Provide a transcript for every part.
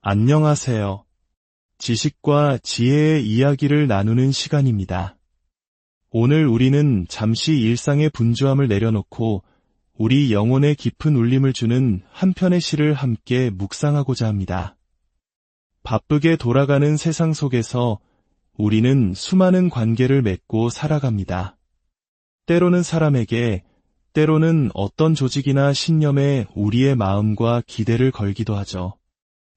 안녕하세요. 지식과 지혜의 이야기를 나누는 시간입니다. 오늘 우리는 잠시 일상의 분주함을 내려놓고 우리 영혼에 깊은 울림을 주는 한 편의 시를 함께 묵상하고자 합니다. 바쁘게 돌아가는 세상 속에서 우리는 수많은 관계를 맺고 살아갑니다. 때로는 사람에게, 때로는 어떤 조직이나 신념에 우리의 마음과 기대를 걸기도 하죠.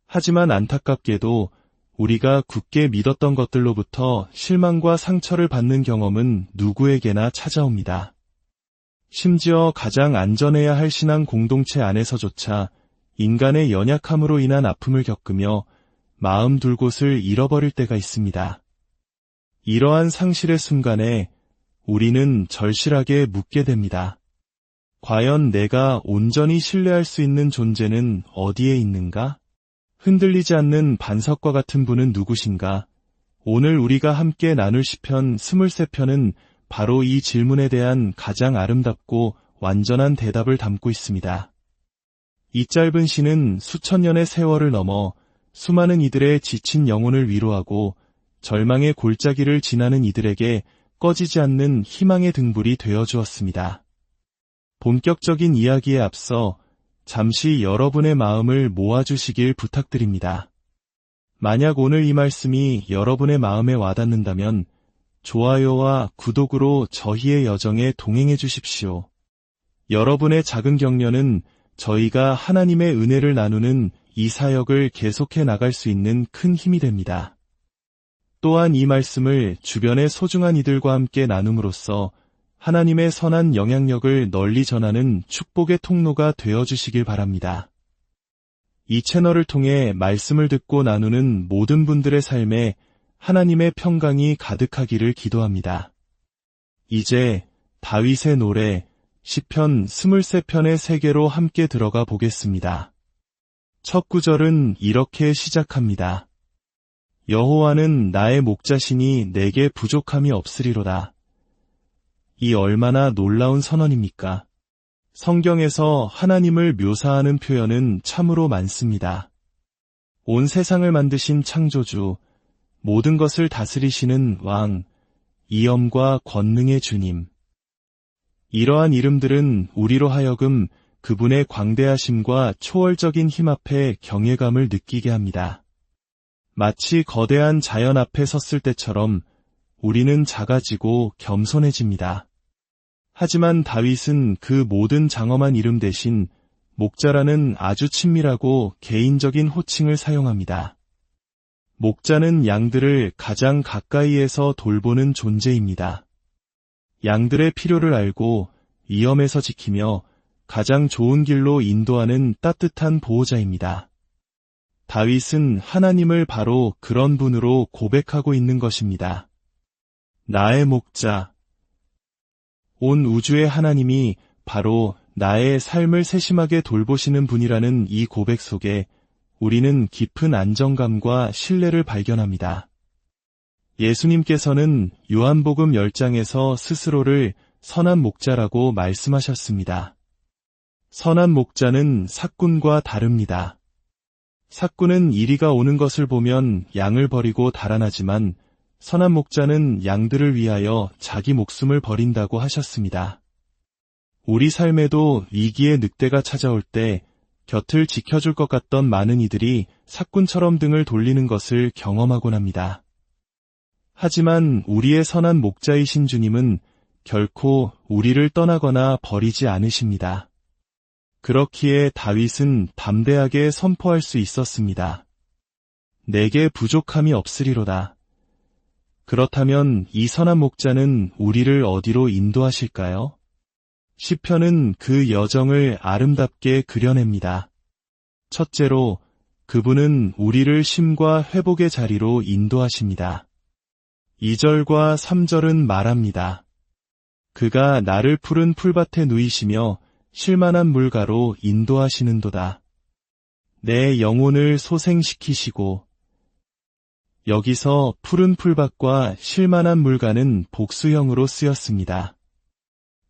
하지만 안타깝게도 우리가 굳게 믿었던 것들로부터 실망과 상처를 받는 경험은 누구에게나 찾아옵니다. 심지어 가장 안전해야 할 신앙 공동체 안에서조차 인간의 연약함으로 인한 아픔을 겪으며 마음 둘 곳을 잃어버릴 때가 있습니다. 이러한 상실의 순간에 우리는 절실하게 묻게 됩니다. 과연 내가 온전히 신뢰할 수 있는 존재는 어디에 있는가? 흔들리지 않는 반석과 같은 분은 누구신가? 오늘 우리가 함께 나눌 시편 23편은 바로 이 질문에 대한 가장 아름답고 완전한 대답을 담고 있습니다. 이 짧은 시는 수천 년의 세월을 넘어 수많은 이들의 지친 영혼을 위로하고 절망의 골짜기를 지나는 이들에게 꺼지지 않는 희망의 등불이 되어 주었습니다. 본격적인 이야기에 앞서 잠시 여러분의 마음을 모아주시길 부탁드립니다. 만약 오늘 이 말씀이 여러분의 마음에 와닿는다면 좋아요와 구독으로 저희의 여정에 동행해 주십시오. 여러분의 작은 격려는 저희가 하나님의 은혜를 나누는 이 사역을 계속해 나갈 수 있는 큰 힘이 됩니다. 또한 이 말씀을 주변의 소중한 이들과 함께 나눔으로써 하나님의 선한 영향력을 널리 전하는 축복의 통로가 되어주시길 바랍니다. 이 채널을 통해 말씀을 듣고 나누는 모든 분들의 삶에 하나님의 평강이 가득하기를 기도합니다. 이제 다윗의 노래 시편 23편의 세계로 함께 들어가 보겠습니다. 첫 구절은 이렇게 시작합니다. 여호와는 나의 목자시니 내게 부족함이 없으리로다. 이 얼마나 놀라운 선언입니까? 성경에서 하나님을 묘사하는 표현은 참으로 많습니다. 온 세상을 만드신 창조주, 모든 것을 다스리시는 왕, 이엄과 권능의 주님. 이러한 이름들은 우리로 하여금 그분의 광대하심과 초월적인 힘 앞에 경외감을 느끼게 합니다. 마치 거대한 자연 앞에 섰을 때처럼 우리는 작아지고 겸손해집니다. 하지만 다윗은 그 모든 장엄한 이름 대신 목자라는 아주 친밀하고 개인적인 호칭을 사용합니다. 목자는 양들을 가장 가까이에서 돌보는 존재입니다. 양들의 필요를 알고 위험에서 지키며 가장 좋은 길로 인도하는 따뜻한 보호자입니다. 다윗은 하나님을 바로 그런 분으로 고백하고 있는 것입니다. 나의 목자. 온 우주의 하나님이 바로 나의 삶을 세심하게 돌보시는 분이라는 이 고백 속에 우리는 깊은 안정감과 신뢰를 발견합니다. 예수님께서는 요한복음 10장에서 스스로를 선한 목자라고 말씀하셨습니다. 선한 목자는 삭군과 다릅니다. 삭군은 이리가 오는 것을 보면 양을 버리고 달아나지만 선한 목자는 양들을 위하여 자기 목숨을 버린다고 하셨습니다. 우리 삶에도 위기의 늑대가 찾아올 때 곁을 지켜줄 것 같던 많은 이들이 삭군처럼 등을 돌리는 것을 경험하곤 합니다. 하지만 우리의 선한 목자이신 주님은 결코 우리를 떠나거나 버리지 않으십니다. 그렇기에 다윗은 담대하게 선포할 수 있었습니다. 내게 부족함이 없으리로다. 그렇다면 이 선한 목자는 우리를 어디로 인도하실까요? 시편은 그 여정을 아름답게 그려냅니다. 첫째로, 그분은 우리를 쉼과 회복의 자리로 인도하십니다. 2절과 3절은 말합니다. 그가 나를 푸른 풀밭에 누이시며 쉴만한 물가로 인도하시는도다. 내 영혼을 소생시키시고. 여기서 푸른 풀밭과 쉴만한 물가는 복수형으로 쓰였습니다.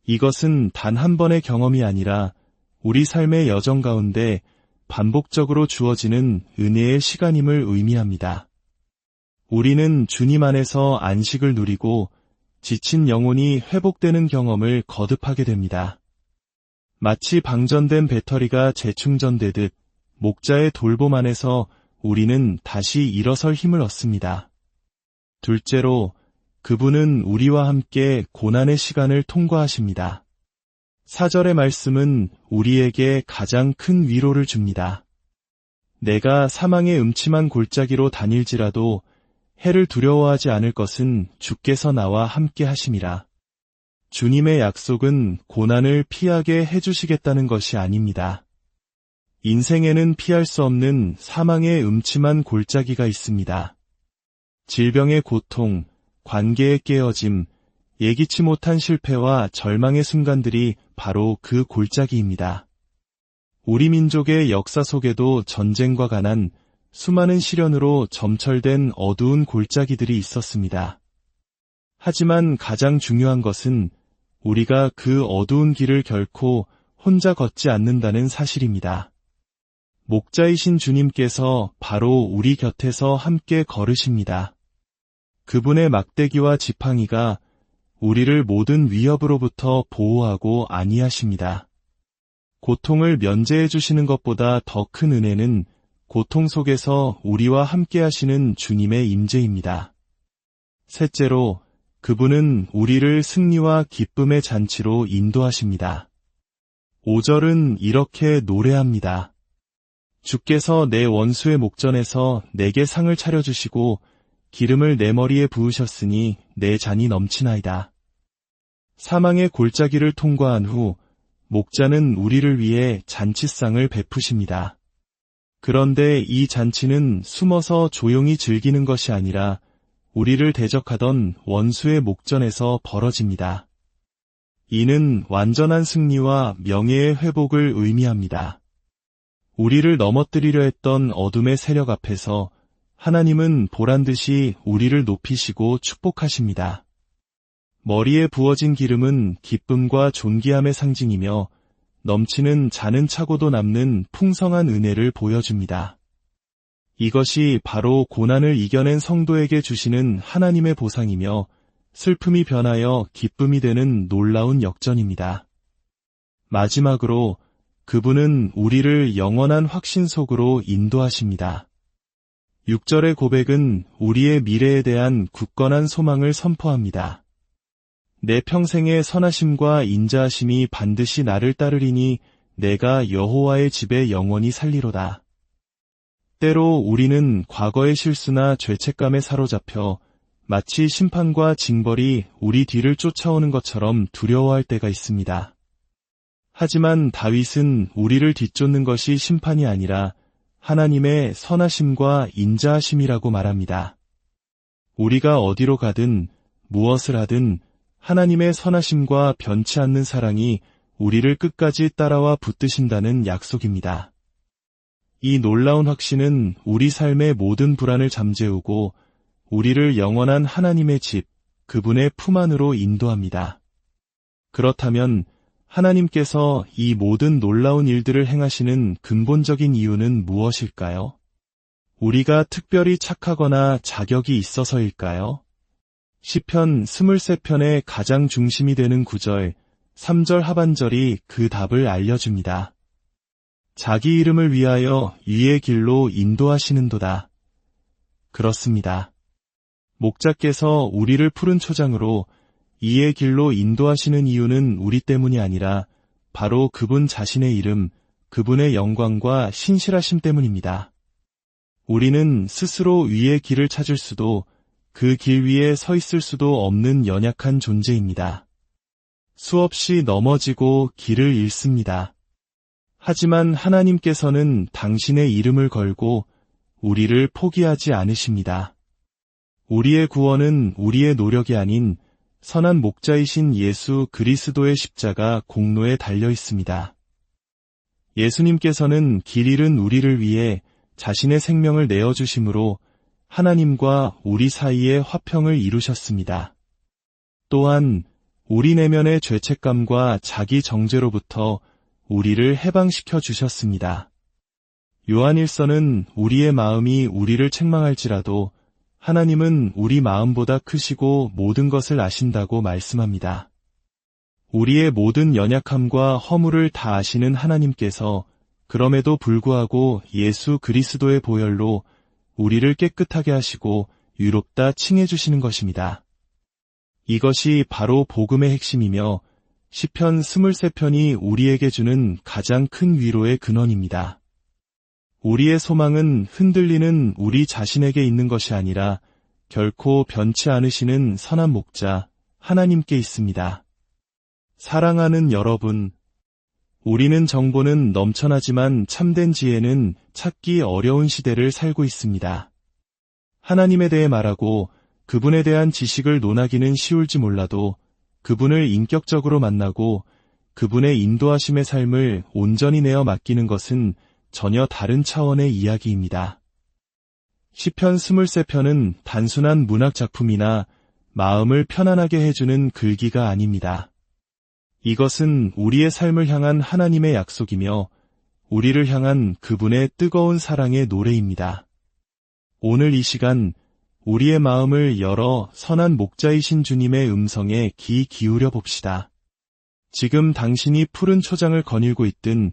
이것은 단 한 번의 경험이 아니라 우리 삶의 여정 가운데 반복적으로 주어지는 은혜의 시간임을 의미합니다. 우리는 주님 안에서 안식을 누리고 지친 영혼이 회복되는 경험을 거듭하게 됩니다. 마치 방전된 배터리가 재충전되듯 목자의 돌봄 안에서 우리는 다시 일어설 힘을 얻습니다. 둘째로, 그분은 우리와 함께 고난의 시간을 통과하십니다. 4절의 말씀은 우리에게 가장 큰 위로를 줍니다. 내가 사망의 음침한 골짜기로 다닐지라도 해를 두려워하지 않을 것은 주께서 나와 함께 하심이라. 주님의 약속은 고난을 피하게 해주시겠다는 것이 아닙니다. 인생에는 피할 수 없는 사망의 음침한 골짜기가 있습니다. 질병의 고통, 관계의 깨어짐, 예기치 못한 실패와 절망의 순간들이 바로 그 골짜기입니다. 우리 민족의 역사 속에도 전쟁과 가난, 수많은 시련으로 점철된 어두운 골짜기들이 있었습니다. 하지만 가장 중요한 것은 우리가 그 어두운 길을 결코 혼자 걷지 않는다는 사실입니다. 목자이신 주님께서 바로 우리 곁에서 함께 걸으십니다. 그분의 막대기와 지팡이가 우리를 모든 위협으로부터 보호하고 안위하십니다. 고통을 면제해 주시는 것보다 더 큰 은혜는 고통 속에서 우리와 함께 하시는 주님의 임재입니다. 셋째로, 그분은 우리를 승리와 기쁨의 잔치로 인도하십니다. 5절은 이렇게 노래합니다. 주께서 내 원수의 목전에서 내게 상을 차려주시고 기름을 내 머리에 부으셨으니 내 잔이 넘치나이다. 사망의 골짜기를 통과한 후 목자는 우리를 위해 잔치상을 베푸십니다. 그런데 이 잔치는 숨어서 조용히 즐기는 것이 아니라 우리를 대적하던 원수의 목전에서 벌어집니다. 이는 완전한 승리와 명예의 회복을 의미합니다. 우리를 넘어뜨리려 했던 어둠의 세력 앞에서 하나님은 보란듯이 우리를 높이시고 축복하십니다. 머리에 부어진 기름은 기쁨과 존귀함의 상징이며 넘치는 잔은 차고도 남는 풍성한 은혜를 보여줍니다. 이것이 바로 고난을 이겨낸 성도에게 주시는 하나님의 보상이며 슬픔이 변하여 기쁨이 되는 놀라운 역전입니다. 마지막으로 그분은 우리를 영원한 확신 속으로 인도하십니다. 6절의 고백은 우리의 미래에 대한 굳건한 소망을 선포합니다. 내 평생의 선하심과 인자하심이 반드시 나를 따르리니 내가 여호와의 집에 영원히 살리로다. 때로 우리는 과거의 실수나 죄책감에 사로잡혀 마치 심판과 징벌이 우리 뒤를 쫓아오는 것처럼 두려워할 때가 있습니다. 하지만 다윗은 우리를 뒤쫓는 것이 심판이 아니라 하나님의 선하심과 인자하심이라고 말합니다. 우리가 어디로 가든 무엇을 하든 하나님의 선하심과 변치 않는 사랑이 우리를 끝까지 따라와 붙드신다는 약속입니다. 이 놀라운 확신은 우리 삶의 모든 불안을 잠재우고 우리를 영원한 하나님의 집, 그분의 품 안으로 인도합니다. 그렇다면 하나님께서 이 모든 놀라운 일들을 행하시는 근본적인 이유는 무엇일까요? 우리가 특별히 착하거나 자격이 있어서일까요? 시편 23편의 가장 중심이 되는 구절, 3절 하반절이 그 답을 알려줍니다. 자기 이름을 위하여 의의 길로 인도하시는도다. 그렇습니다. 목자께서 우리를 푸른 초장으로 이의 길로 인도하시는 이유는 우리 때문이 아니라 바로 그분 자신의 이름, 그분의 영광과 신실하심 때문입니다. 우리는 스스로 위의 길을 찾을 수도 그 길 위에 서 있을 수도 없는 연약한 존재입니다. 수없이 넘어지고 길을 잃습니다. 하지만 하나님께서는 당신의 이름을 걸고 우리를 포기하지 않으십니다. 우리의 구원은 우리의 노력이 아닌 선한 목자이신 예수 그리스도의 십자가 공로에 달려 있습니다. 예수님께서는 길 잃은 우리를 위해 자신의 생명을 내어주심으로 하나님과 우리 사이의 화평을 이루셨습니다. 또한 우리 내면의 죄책감과 자기 정죄로부터 우리를 해방시켜 주셨습니다. 요한일서는 우리의 마음이 우리를 책망할지라도 하나님은 우리 마음보다 크시고 모든 것을 아신다고 말씀합니다. 우리의 모든 연약함과 허물을 다 아시는 하나님께서 그럼에도 불구하고 예수 그리스도의 보혈로 우리를 깨끗하게 하시고 유롭다 칭해 주시는 것입니다. 이것이 바로 복음의 핵심이며 시편 23편이 우리에게 주는 가장 큰 위로의 근원입니다. 우리의 소망은 흔들리는 우리 자신에게 있는 것이 아니라 결코 변치 않으시는 선한 목자 하나님께 있습니다. 사랑하는 여러분, 우리는 정보는 넘쳐나지만 참된 지혜는 찾기 어려운 시대를 살고 있습니다. 하나님에 대해 말하고 그분에 대한 지식을 논하기는 쉬울지 몰라도 그분을 인격적으로 만나고 그분의 인도하심의 삶을 온전히 내어 맡기는 것은 전혀 다른 차원의 이야기입니다. 시편 23편은 단순한 문학 작품이나 마음을 편안하게 해주는 글귀가 아닙니다. 이것은 우리의 삶을 향한 하나님의 약속이며 우리를 향한 그분의 뜨거운 사랑의 노래입니다. 오늘 이 시간 우리의 마음을 열어 선한 목자이신 주님의 음성에 귀 기울여 봅시다. 지금 당신이 푸른 초장을 거닐고 있든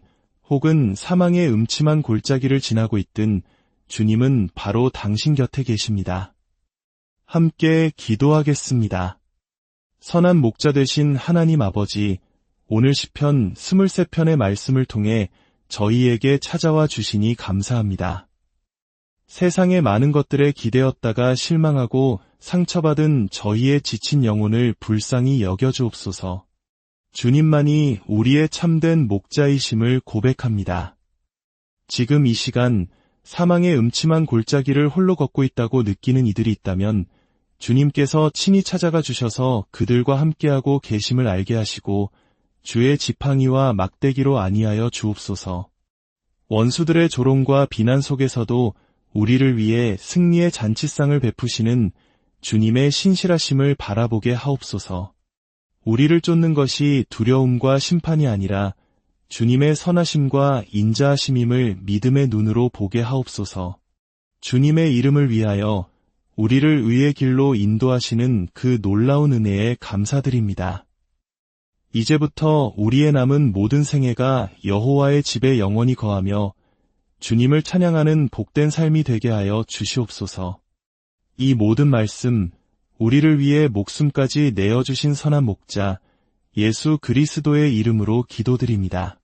혹은 사망의 음침한 골짜기를 지나고 있든 주님은 바로 당신 곁에 계십니다. 함께 기도하겠습니다. 선한 목자 되신 하나님 아버지, 오늘 시편 23편의 말씀을 통해 저희에게 찾아와 주시니 감사합니다. 세상의 많은 것들에 기대었다가 실망하고 상처받은 저희의 지친 영혼을 불쌍히 여겨주옵소서. 주님만이 우리의 참된 목자이심을 고백합니다. 지금 이 시간 사망의 음침한 골짜기를 홀로 걷고 있다고 느끼는 이들이 있다면 주님께서 친히 찾아가 주셔서 그들과 함께하고 계심을 알게 하시고 주의 지팡이와 막대기로 안위하여 주옵소서. 원수들의 조롱과 비난 속에서도 우리를 위해 승리의 잔치상을 베푸시는 주님의 신실하심을 바라보게 하옵소서. 우리를 쫓는 것이 두려움과 심판이 아니라 주님의 선하심과 인자하심임을 믿음의 눈으로 보게 하옵소서. 주님의 이름을 위하여 우리를 의의 길로 인도하시는 그 놀라운 은혜에 감사드립니다. 이제부터 우리의 남은 모든 생애가 여호와의 집에 영원히 거하며 주님을 찬양하는 복된 삶이 되게 하여 주시옵소서. 이 모든 말씀, 우리를 위해 목숨까지 내어주신 선한 목자, 예수 그리스도의 이름으로 기도드립니다.